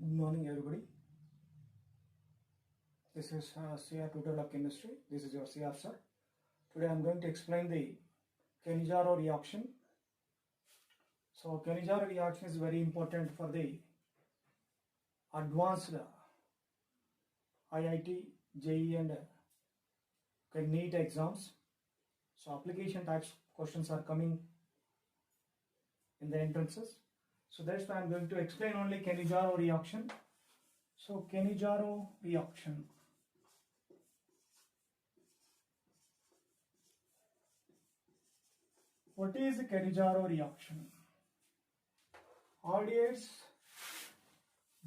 Good morning, everybody. This is CR tutorial of chemistry. This is your CR sir. Today I am going to explain the Cannizzaro reaction. So Cannizzaro reaction is very important for the advanced IIT, JEE and NEET exams. So application types questions are coming in the entrances. So that's why I am going to explain only Cannizzaro reaction. So Cannizzaro reaction. What is the Cannizzaro reaction? Aldehydes,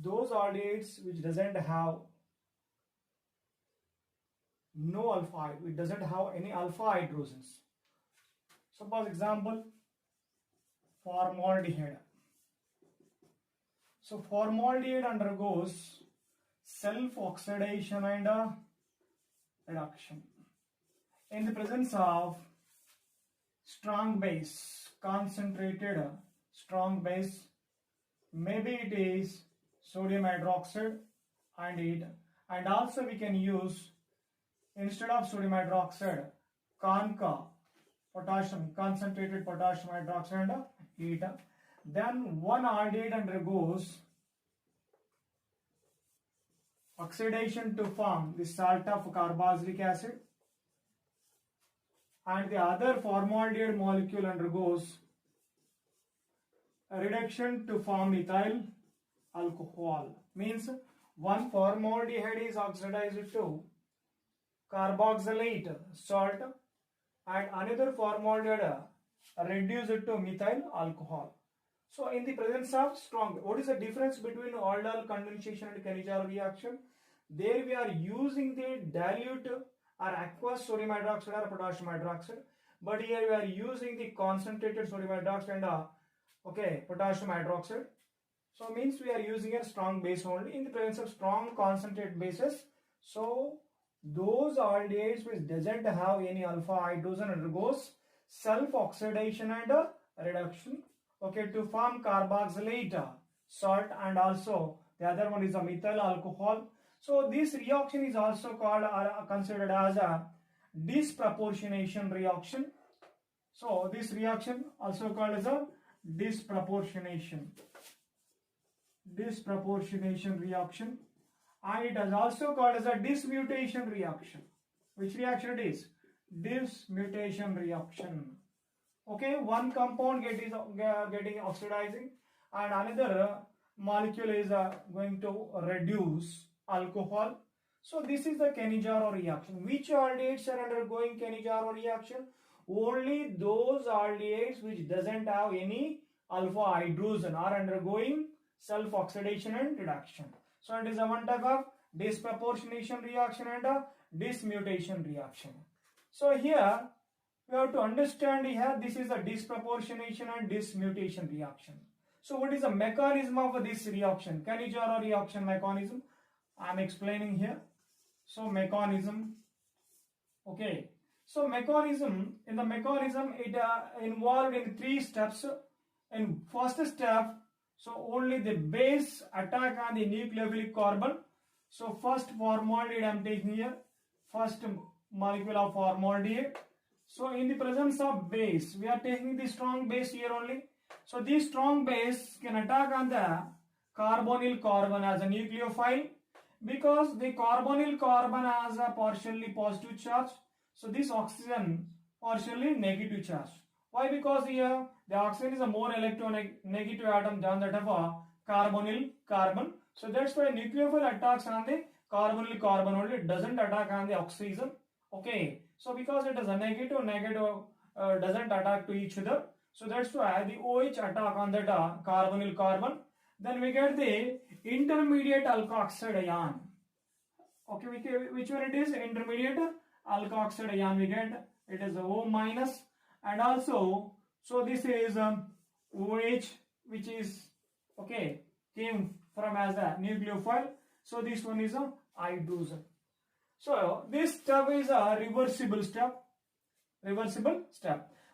those aldehydes which doesn't have no alpha, it doesn't have any alpha hydrogens. Suppose example, formaldehyde. So formaldehyde undergoes self-oxidation and reduction in the presence of strong base, concentrated strong base. Maybe it is sodium hydroxide and also we can use, instead of sodium hydroxide, potassium, concentrated potassium hydroxide and heat. Then one aldehyde undergoes oxidation to form the salt of carboxylic acid, and the other formaldehyde molecule undergoes a reduction to form ethyl alcohol. Means one formaldehyde is oxidized to carboxylate salt and another formaldehyde reduced to methyl alcohol. So in the presence of strong, what is the difference between aldol condensation and Cannizzaro reaction? There we are using the dilute or aqueous sodium hydroxide or potassium hydroxide, but here we are using the concentrated sodium hydroxide and potassium hydroxide. So means we are using a strong base only in the presence of strong concentrated bases. So those aldehydes which doesn't have any alpha hydrogen undergoes self oxidation and reduction to form carboxylate salt, and also the other one is a methyl alcohol. So this reaction is also called or considered as a disproportionation reaction. So this reaction also called as a disproportionation reaction, and it is also called as a dismutation reaction. Which reaction it is? Dismutation reaction. One compound getting oxidizing and another molecule is going to reduce alcohol. So this is the Cannizzaro reaction. Which aldehydes are undergoing Cannizzaro reaction? Only those aldehydes which doesn't have any alpha hydrogen are undergoing self-oxidation and reduction. So it is a one type of disproportionation reaction and a dismutation reaction. So here we have to understand here this is a disproportionation and dismutation reaction. So what is the mechanism of this reaction? Cannizzaro reaction mechanism I am explaining here. So mechanism, so mechanism, in the mechanism it involved in 3 steps. In first step, so only the base attack on the nucleophilic carbon. So first formaldehyde I am taking here, first molecule of formaldehyde. So in the presence of base, we are taking the strong base here only. So this strong base can attack on the carbonyl carbon as a nucleophile, because the carbonyl carbon has a partially positive charge. So this oxygen partially negative charge. Why? Because here the oxygen is a more electronegative atom than that of a carbonyl carbon. So that's why nucleophile attacks on the carbonyl carbon only, it doesn't attack on the oxygen. So because it is a negative doesn't attack to each other. So that's why the OH attack on that carbonyl carbon. Then we get the intermediate alkoxide ion. Which one it is? Intermediate alkoxide ion we get. It is O minus, and also so this is OH, which is came from as a nucleophile. So this one is a hydrogen. So this step is a reversible step,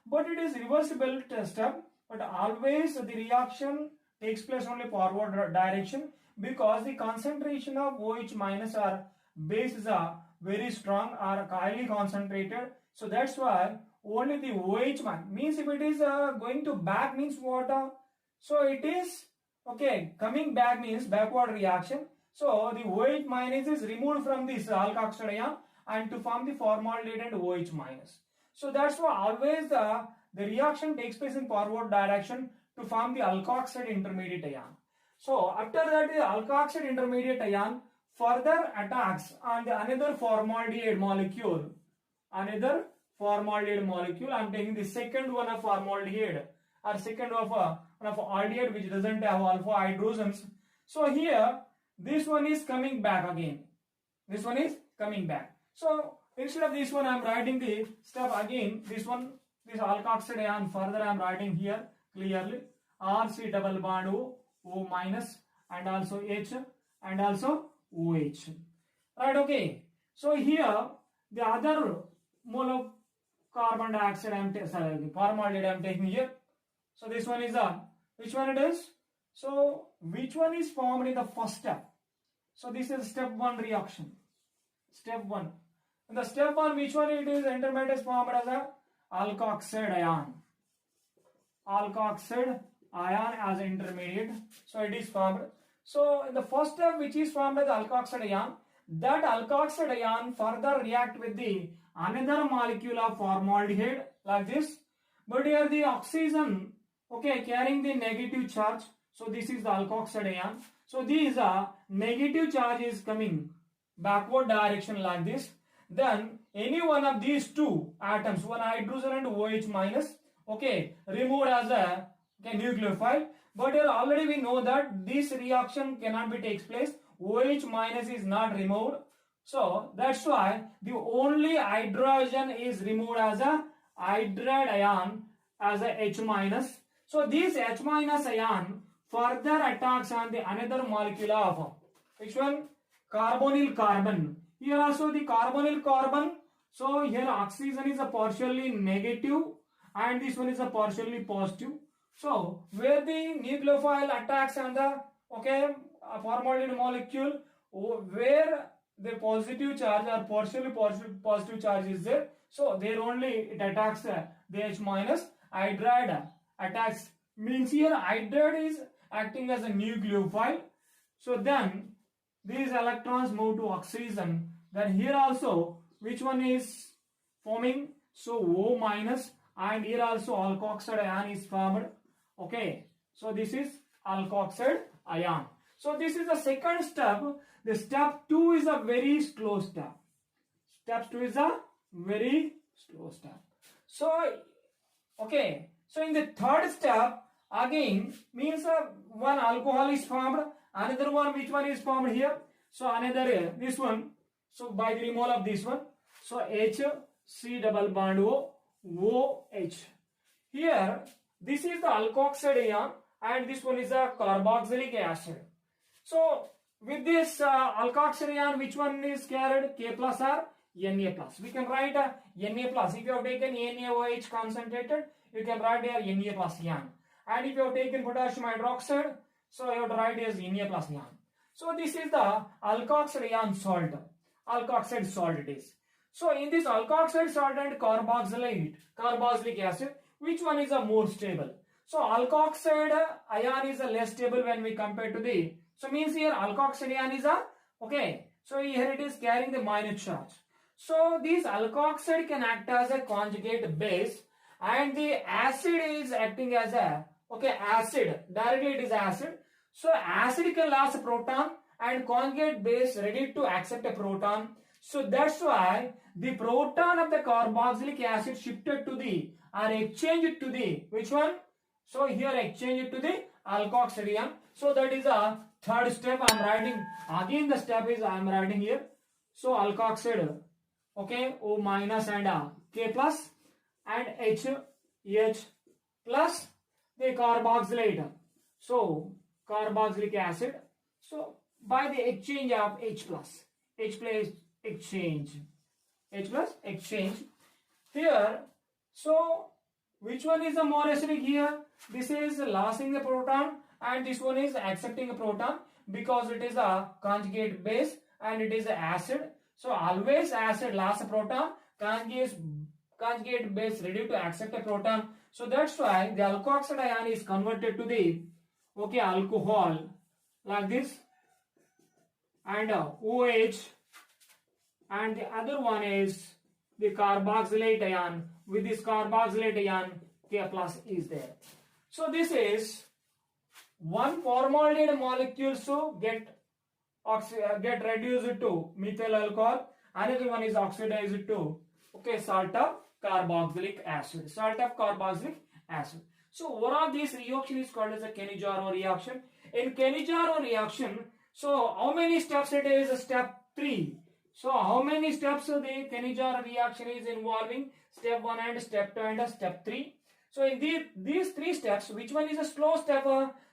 but it is reversible step, but always the reaction takes place only forward direction, because the concentration of OH minus or bases are very strong or highly concentrated. So that's why only the OH means if it is going to back means what? So it is okay, coming back means backward reaction. So the OH minus is removed from this alkoxide ion and to form the formaldehyde and OH minus. So that's why always the reaction takes place in forward direction to form the alkoxide intermediate ion. So after that the alkoxide intermediate ion further attacks on the another formaldehyde molecule. Another formaldehyde molecule. I am taking the second one of formaldehyde or second of one of aldehyde which doesn't have alpha hydrogens. So here this one is coming back again. This one is coming back. So instead of this one I am writing the step again. This one, this alkoxide ion further I am writing here clearly. RC double bond O minus and also H and also OH. Right, okay. So here the other mole of carbon dioxide I am formaldehyde I am taking here. So this one is which one it is? So which one is formed in the first step? So this is step 1 reaction. Step 1. In the step 1, which one it is? Intermediate is formed as a alkoxide ion. Alkoxide ion as intermediate. So it is formed. So in the first step, which is formed as alkoxide ion, that alkoxide ion further react with the another molecule of formaldehyde like this. But here the oxygen, okay, carrying the negative charge. So this is the alkoxide ion. So these negative charge is coming backward direction like this. Then any one of these two atoms, one hydrogen and OH minus, okay, removed as a nucleophile. But here already we know that this reaction cannot be takes place. OH minus is not removed. So that's why the only hydrogen is removed as a hydride ion as a H minus. So this H minus ion further attacks on the another molecule of which one? Carbonyl carbon. Here also the carbonyl carbon. So here oxygen is a partially negative and this one is a partially positive. So where the nucleophile attacks on the formaldehyde molecule, where the positive charge or partially positive charge is there, so there only it attacks the H minus. Hydride attacks means here hydride is acting as a nucleophile. So then these electrons move to oxygen. Then here also which one is forming? So O minus, and here also alkoxide ion is formed. Okay, so this is alkoxide ion. So this is the second step. The step 2 is a very slow step. Step 2 is a very slow step. So okay, so in the third step again means one alcohol is formed, another one, which one is formed here? So another this one. So by the removal of this one, so H C double bond O OH. Here this is the alkoxide ion and this one is a carboxylic acid. So with this alkoxide ion, which one is carried? K plus or Na plus. We can write Na plus. If you have taken NaOH concentrated, you can write here Na plus ion. And if you have taken potassium hydroxide, so you have to write as Na plus ion. So this is the alkoxide ion salt. Alkoxide salt it is. So in this alkoxide salt and carboxylic acid, which one is a more stable? So alkoxide ion is a less stable when we compare to the, so means here alkoxide ion is a, okay, so here it is carrying the minus charge. So this alkoxide can act as a conjugate base and the acid is acting as a, acid, directly it is acid. So acid can lose a proton and conjugate base ready to accept a proton. So that's why the proton of the carboxylic acid shifted to the, or exchanged to the, which one? So here exchange it to the alkoxide ion. So that is a third step I am writing. Again the step is I am writing here. So alkoxide, O minus and K plus and H plus the carboxylate. So carboxylic acid. So by the exchange of H plus exchange. H plus exchange. Here, so which one is the more acidic here? This is losing the proton and this one is accepting a proton because it is a conjugate base and it is an acid. So always acid lost a proton, conjugate base ready to accept a proton. So that's why the alkoxide ion is converted to the alcohol like this, and OH, and the other one is the carboxylate ion. With this carboxylate ion, K plus is there. So this is one formaldehyde molecule, so get reduced to methyl alcohol. Another one is oxidized to salt of carboxylic acid. So overall this reaction is called as a Cannizzaro reaction. In Cannizzaro reaction, so how many steps it is? Step 3. So how many steps the Cannizzaro reaction is involving? Step 1 and step 2 and step 3. So in these 3 steps, which one is a slow step?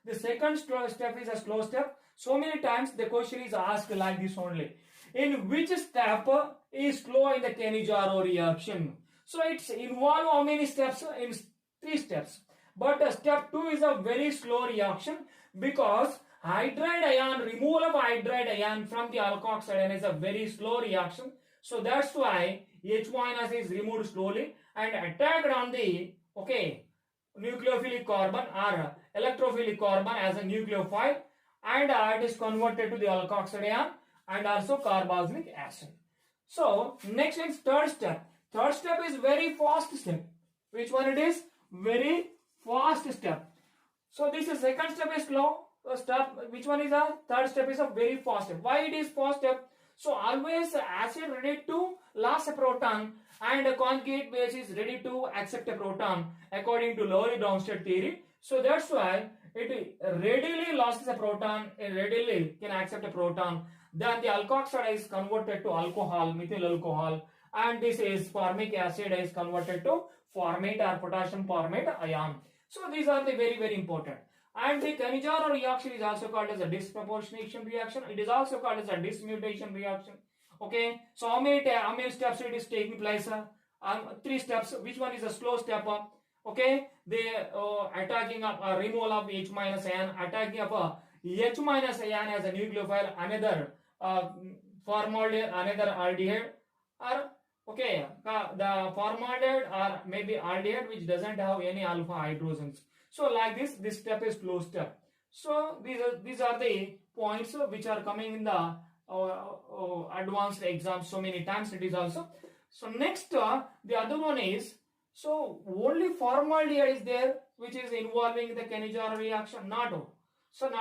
The second step is a slow step. So many times the question is asked like this only. In which step is slow in the Cannizzaro reaction? So it's involve how many steps? In 3 steps. But step 2 is a very slow reaction because hydride ion, removal of hydride ion from the alkoxide ion is a very slow reaction. So that's why H minus is removed slowly and attacked on the nucleophilic carbon or electrophilic carbon as a nucleophile, and it is converted to the alkoxide ion and also carboxylic acid. So next is third step. Third step is very fast step. Which one it is? Very fast step. So this is second step is slow step. Which one is a third step is a very fast step. Why it is fast step? So always acid ready to lose a proton and a conjugate base is ready to accept a proton according to Lowry-Brownsted theory. So that's why it readily loses a proton, it readily can accept a proton. Then the alkoxide is converted to alcohol, methyl alcohol, and this is formic acid is converted to formate or potassium formate ion. So these are the very important. And the Cannizzaro reaction is also called as a disproportionation reaction. It is also called as a dismutation reaction. Okay, so how many steps it is taking place? 3 steps. Which one is a slow step? Okay, they attacking up removal of H minus ion, attacking up H minus ion as a nucleophile, another formaldehyde, another aldehyde, or the formaldehyde or maybe aldehyde which doesn't have any alpha hydrogens. So like this step is slow step. So these are the points which are coming in the advanced exams so many times it is also. So next the other one is, so only formaldehyde is there which is involving the Cannizzaro reaction, not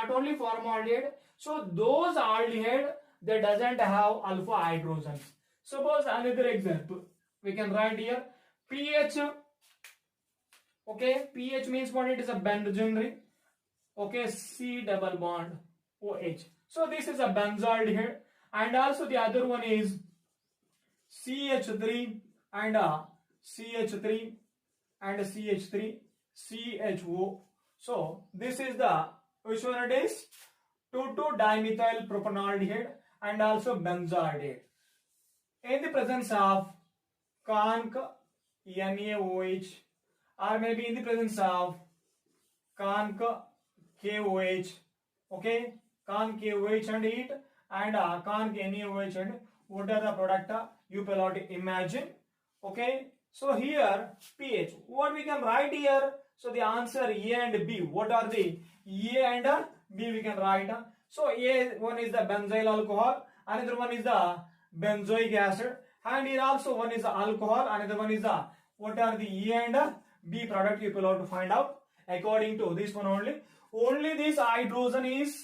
only formaldehyde. So those aldehyde they doesn't have alpha hydrogens. Suppose another example we can write here pH. Okay, pH means what? It is a benzene ring. Okay, C double bond OH. So this is a benzaldehyde, and also the other one is CH3 and CH3 and CH3 CHO. So this is the which one it is? 2,2-dimethyl propanaldehyde and also benzaldehyde. In the presence of conc NaOH, or maybe in the presence of conc KOH, okay, conc KOH and heat and conc NaOH, and what are the product you will have to imagine. Okay, so here pH, what we can write here? So the answer A and B, what are the A and B we can write. So A one is the benzyl alcohol, another one is the benzoic acid, and here also one is the alcohol, another one is the, what are the A and B product you will have to find out according to this one only. Only this hydrogen is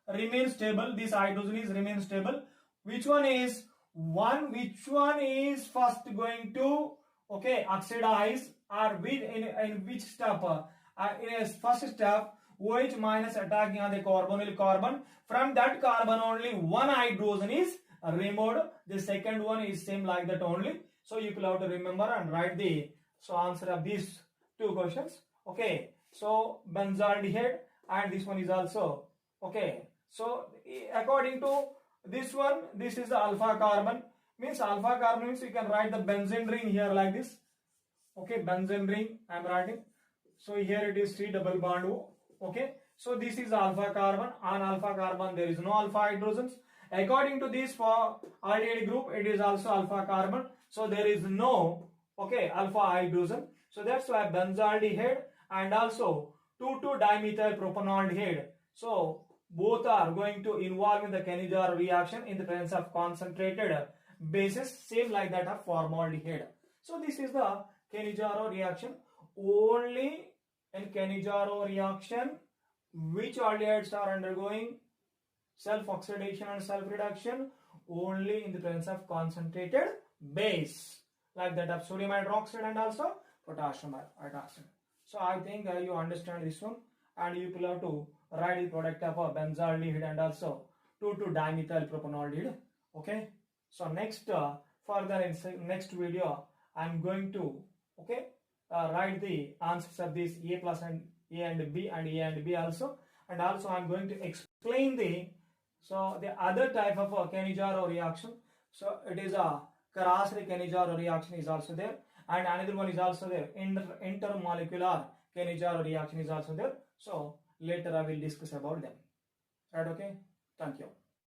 remain stable. This hydrogen is remain stable. Which one is first going to oxidize, or in which step? In a first step, OH minus attacking on the carbonyl carbon. From that carbon only one hydrogen is removed. The second one is same like that only. So you will have to remember and write the answer of these 2 questions. Okay, so benzaldehyde, and this one is also okay. So according to this one, this is the alpha carbon. Means alpha carbon means you can write the benzene ring here like this. Okay, benzene ring I am writing. So here it is C double bond O. Okay, So this is alpha carbon. On alpha carbon there is no alpha hydrogens. According to this, for aldehyde group it is also alpha carbon. So there is no alpha hydrogen. So that's why benzaldehyde and also 2,2-dimethyl propanaldehyde. So both are going to involve in the Cannizzaro reaction in the presence of concentrated bases, same like that of formaldehyde. So this is the Cannizzaro reaction. Only in Cannizzaro reaction, which aldehydes are undergoing self-oxidation and self-reduction? Only in the presence of concentrated base, like that of sodium hydroxide and also potassium hydroxide. So I think you understand this one, and you will have to write the product of benzaldehyde and also 2,2-dimethyl propanaldehyde. Okay. So next, further in next video, I am going to write the answers of this A plus and A and B and A and B also, and also I am going to explain the other type of Cannizzaro reaction. So it is a cross-reaction Cannizzaro reaction is also there, and another one is also there, intermolecular Cannizzaro reaction is also there. So later I will discuss about them. Right? Okay. Thank you.